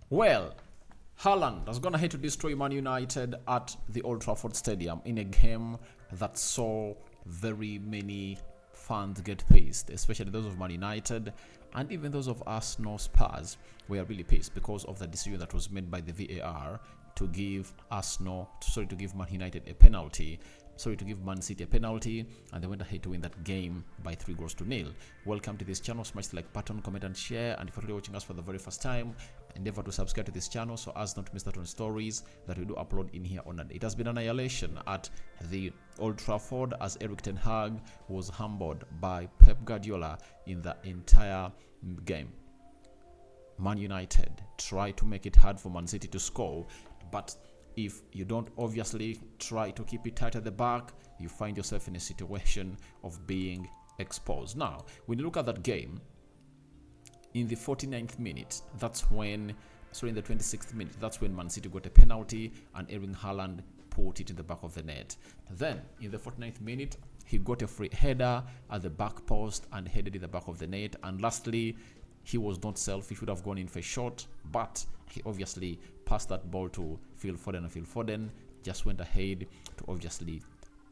Well, Haaland has gone ahead to destroy Man United at the Old Trafford Stadium in a game that saw very many fans get pissed, especially those of Man United and even those of Arsenal Spurs were really pissed because of the decision that was made by the VAR to give Man United a penalty. To give Man City a penalty, and they went ahead to win that game by 3-0. Welcome to this channel. Smash the like button, comment and share, and if you're watching us for the very first time, endeavor to subscribe to this channel so as not to miss out on stories that we do upload in here on. It has been annihilation at the Old Trafford as Erik ten Hag was humbled by Pep Guardiola in the entire game. Man United try to make it hard for Man City to score, but if you don't obviously try to keep it tight at the back, you find yourself in a situation of being exposed. Now, when you look at that game, in the 49th minute, in the 26th minute, that's when Man City got a penalty and Erling Haaland put it in the back of the net. Then, in the 49th minute, he got a free header at the back post and headed in the back of the net. And lastly, he was not selfish, would have gone in for a shot, but he obviously passed that ball to Phil Foden, and Phil Foden just went ahead to obviously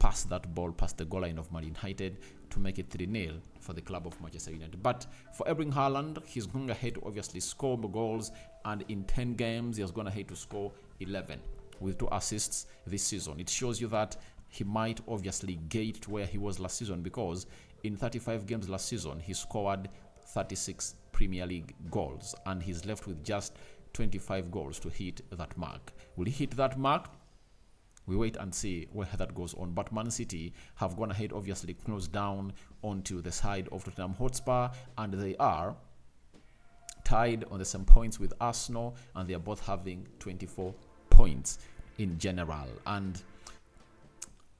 pass that ball past the goal line of Man United to make it 3-0 for the club of Manchester United. But for Erling Haaland, he's going ahead to obviously score more goals, and in 10 games, he has gone ahead to score 11 with 2 assists this season. It shows you that he might obviously get to where he was last season, because in 35 games last season, he scored 36 Premier League goals, and he's left with just 25 goals to hit that mark. Will he hit that mark? We wait and see where that goes on. But Man City have gone ahead, obviously closed down onto the side of Tottenham Hotspur, and they are tied on the same points with Arsenal, and they are both having 24 points in general. And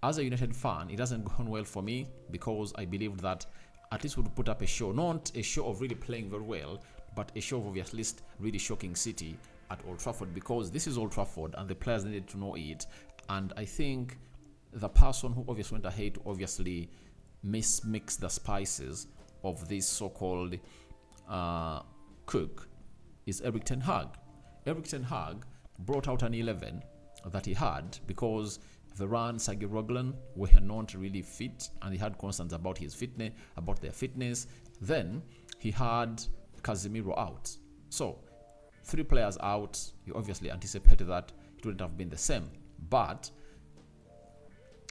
as a United fan, it hasn't gone well for me, because I believed that at least would put up a show, not a show of really playing very well, but a show of at least really shocking City at Old Trafford, because this is Old Trafford and the players needed to know it. And I think the person who obviously went ahead to obviously mix the spices of this so-called cook is Erik ten Hag. Erik ten Hag brought out an 11 that he had because Varane, Sergei Roglan were not really fit, and he had concerns about their fitness. Then he had Casemiro out. So 3 players out. You obviously anticipated that it wouldn't have been the same, but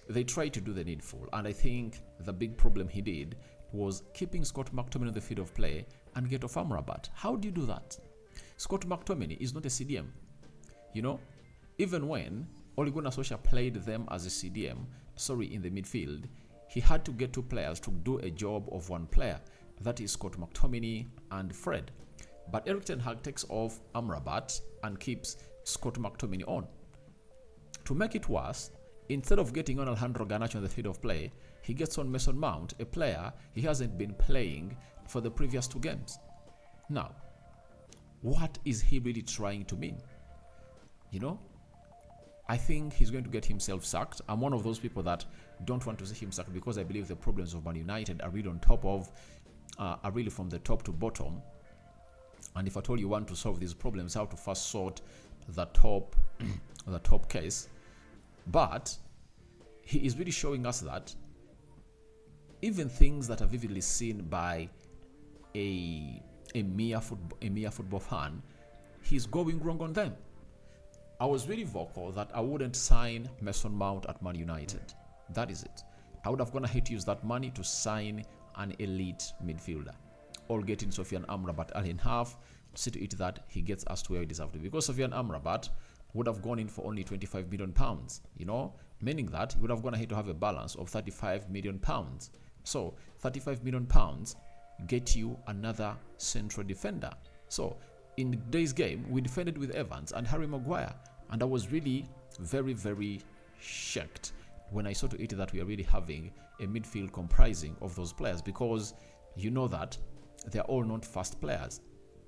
they tried to do the needful, and I think the big problem he did was keeping Scott McTominay on the field of play and get off Amrabat. How do you do that? Scott McTominay is not a CDM. Even when Ole Gunnar Solskjaer played them as a CDM, in the midfield, he had to get 2 players to do a job of 1 player. That is Scott McTominay and Fred. But Erik ten Hag takes off Amrabat and keeps Scott McTominay on. To make it worse, instead of getting on Alejandro Garnacho on the field of play, he gets on Mason Mount, a player he hasn't been playing for the previous 2 games. Now, what is he really trying to mean? I think he's going to get himself sacked. I'm one of those people that don't want to see him sacked, because I believe the problems of Man United are really are really from the top to bottom. And if at all you want to solve these problems, how to first sort the top case. But he is really showing us that even things that are vividly seen by a mere football fan, he's going wrong on them. I was really vocal that I wouldn't sign Mason Mount at Man United. That is it. I would have gone ahead to use that money to sign an elite midfielder, or getting Sofiane Amrabat early in half, see to it that he gets us to where he deserves to be. Because Sofiane Amrabat would have gone in for only £25 million, meaning that he would have gone ahead to have a balance of £35 million. So £35 million get you another central defender. So in today's game, we defended with Evans and Harry Maguire, and I was really very, very shocked when I saw to it that we are really having a midfield comprising of those players, because that they are all not fast players.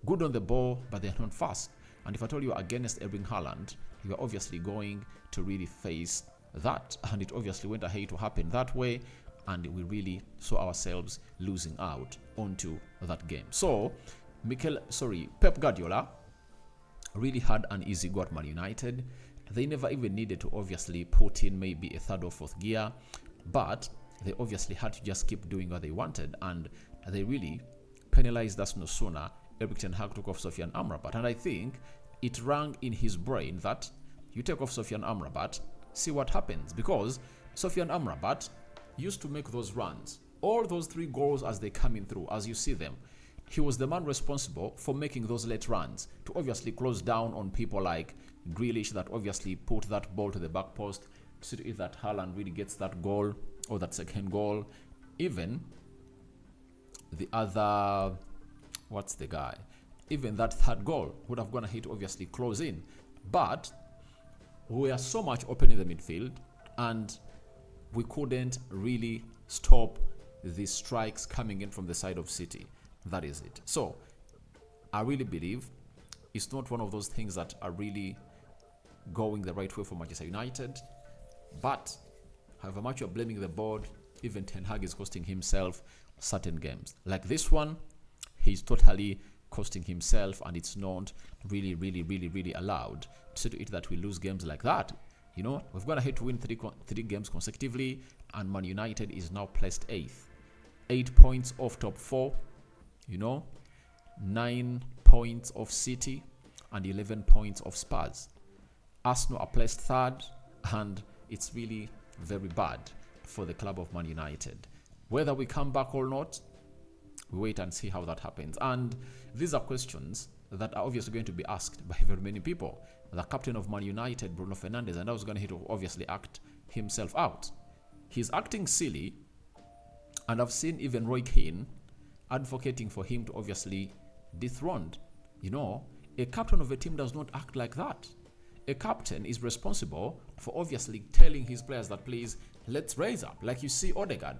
Good on the ball, but they are not fast. And if I told you against Erling Haaland, you are obviously going to really face that, and it obviously went ahead to happen that way, and we really saw ourselves losing out onto that game. So Pep Guardiola really had an easy go at Man United. They never even needed to obviously put in maybe a third or fourth gear, but they obviously had to just keep doing what they wanted, and they really penalized us no sooner. Erik ten Hag took off Sofyan Amrabat, and I think it rang in his brain that you take off Sofyan Amrabat, see what happens, because Sofyan Amrabat used to make those runs, all those 3 goals as they coming through, as you see them. He was the man responsible for making those late runs to obviously close down on people like Grealish that obviously put that ball to the back post, to see if that Haaland really gets that goal or that second goal. Even the other, what's the guy? Even that third goal would have gone ahead to obviously close in. But we are so much open in the midfield, and we couldn't really stop the strikes coming in from the side of City. That is it. So I really believe it's not one of those things that are really going the right way for Manchester United. But however much you're blaming the board, even Ten Hag is costing himself certain games. Like this one, he's totally costing himself, and it's not really allowed to do it that we lose games like that. You know, we've gone ahead to win three games consecutively, and Man United is now placed 8th. 8 points off top 4. You know, 9 points of City and 11 points of Spurs. Arsenal are placed 3rd, and it's really very bad for the club of Man United. Whether we come back or not, we wait and see how that happens. And these are questions that are obviously going to be asked by very many people. The captain of Man United, Bruno Fernandes, and I was going to obviously act himself out. He's acting silly, and I've seen even Roy Keane advocating for him to obviously dethroned. You know, a captain of a team does not act like that. A captain is responsible for obviously telling his players that, please, let's raise up. Like you see Odegaard.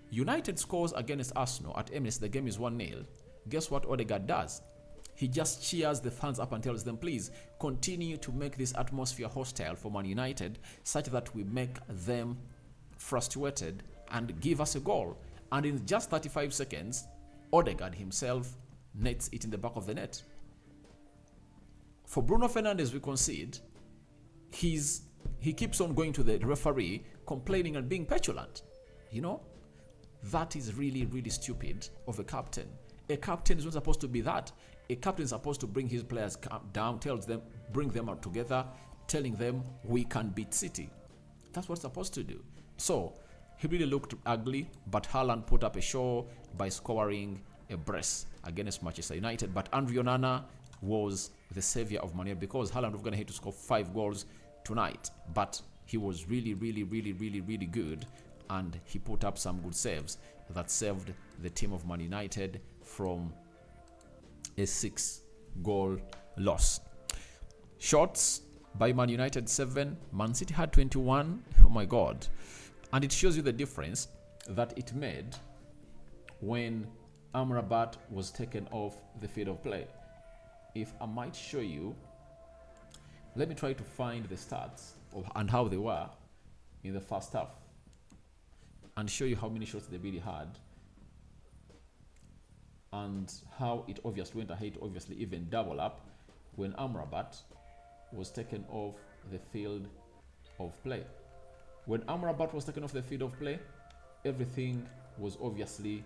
United scores against Arsenal at Emirates, the game is 1-0. Guess what Odegaard does? He just cheers the fans up and tells them, please, continue to make this atmosphere hostile for Man United such that we make them frustrated and give us a goal. And in just 35 seconds, Odegaard himself nets it in the back of the net. For Bruno Fernandes, we concede. He keeps on going to the referee, complaining and being petulant. You know, that is really stupid of a captain. A captain is not supposed to be that. A captain is supposed to bring his players down, tells them, bring them out together, telling them we can beat City. That's what it's supposed to do. So he really looked ugly, but Haaland put up a show by scoring a brace against Manchester United. But Andre Onana was the savior of Man United, because Haaland was going to hit to score 5 goals tonight. But he was really good, and he put up some good saves that saved the team of Man United from a 6-goal loss. Shots by Man United 7, Man City had 21. Oh my God. And it shows you the difference that it made when Amrabat was taken off the field of play. If I might show you, let me try to find the stats and how they were in the first half, and show you how many shots they really had, and how it obviously went ahead to obviously even double up when Amrabat was taken off the field of play. When Amrabat was taken off the field of play, everything was obviously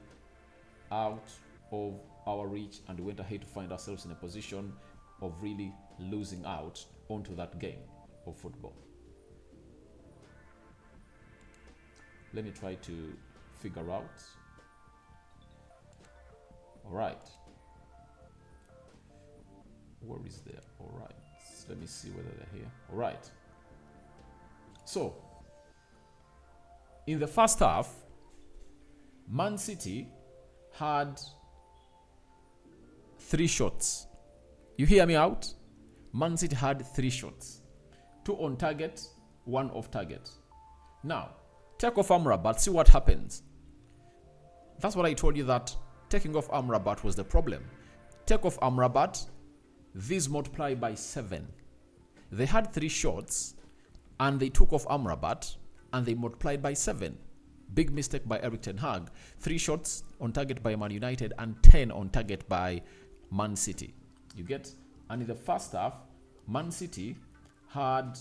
out of our reach, and we went ahead to find ourselves in a position of really losing out onto that game of football. Let me try to figure out. All right. Where is there? All right. Let me see whether they're here. All right. So, in the first half, Man City had 3 shots. You hear me out? Man City had 3 shots. 2 on target, 1 off target. Now, take off Amrabat, see what happens. That's what I told you, that taking off Amrabat was the problem. Take off Amrabat, these multiply by 7. They had 3 shots, and they took off Amrabat, and they multiplied by 7. Big mistake by Erik ten Hag. 3 shots on target by Man United and 10 on target by Man City. You get? And in the first half, Man City had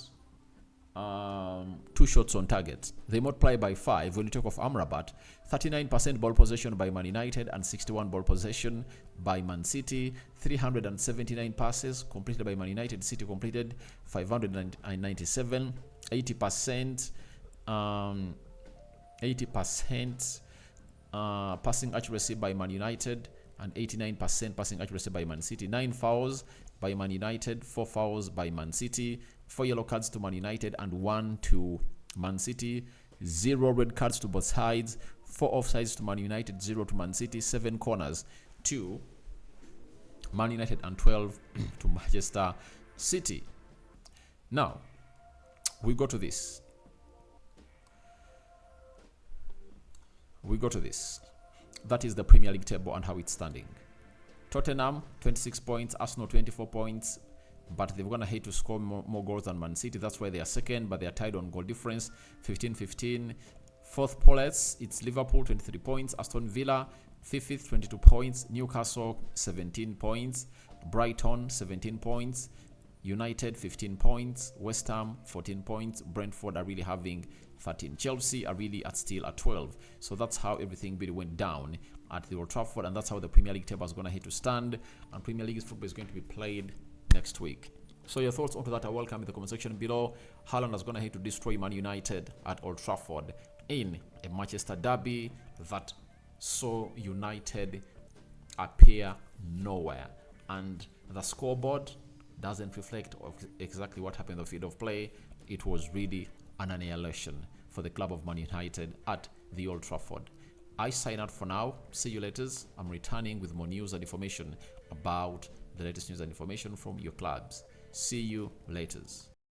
2 shots on target. They multiply by 5 when you talk of Amrabat. 39% ball possession by Man United and 61 ball possession by Man City. 379 passes completed by Man United. City completed 597. 80%. 80% passing accuracy by Man United and 89% passing accuracy by Man City. 9 fouls by Man United, 4 fouls by Man City, 4 yellow cards to Man United and 1 to Man City, 0 red cards to both sides, 4 offsides to Man United, 0 to Man City, 7 corners to Man United and 12 to Manchester City. Now, we go to this. That is the Premier League table and how it's standing. Tottenham 26 points, Arsenal 24 points, but they're gonna hate to score more goals than Man City. That's why they are second, but they are tied on goal difference, 15-15. Fourth place, it's Liverpool 23 points, Aston Villa fifth 22 points, Newcastle 17 points, Brighton 17 points, United 15 points, West Ham 14 points, Brentford are really having 13. Chelsea are really still at 12. So that's how everything really went down at the Old Trafford, and that's how the Premier League table is going to hit to stand. And Premier League football is going to be played next week. So your thoughts onto that are welcome in the comment section below. Haaland is going to hit to destroy Man United at Old Trafford in a Manchester derby that saw United appear nowhere, and the scoreboard doesn't reflect exactly what happened on the field of play. It was really an annihilation for the club of Man United at the Old Trafford. I sign out for now. See you later. I'm returning with more news and information about the latest news and information from your clubs. See you later.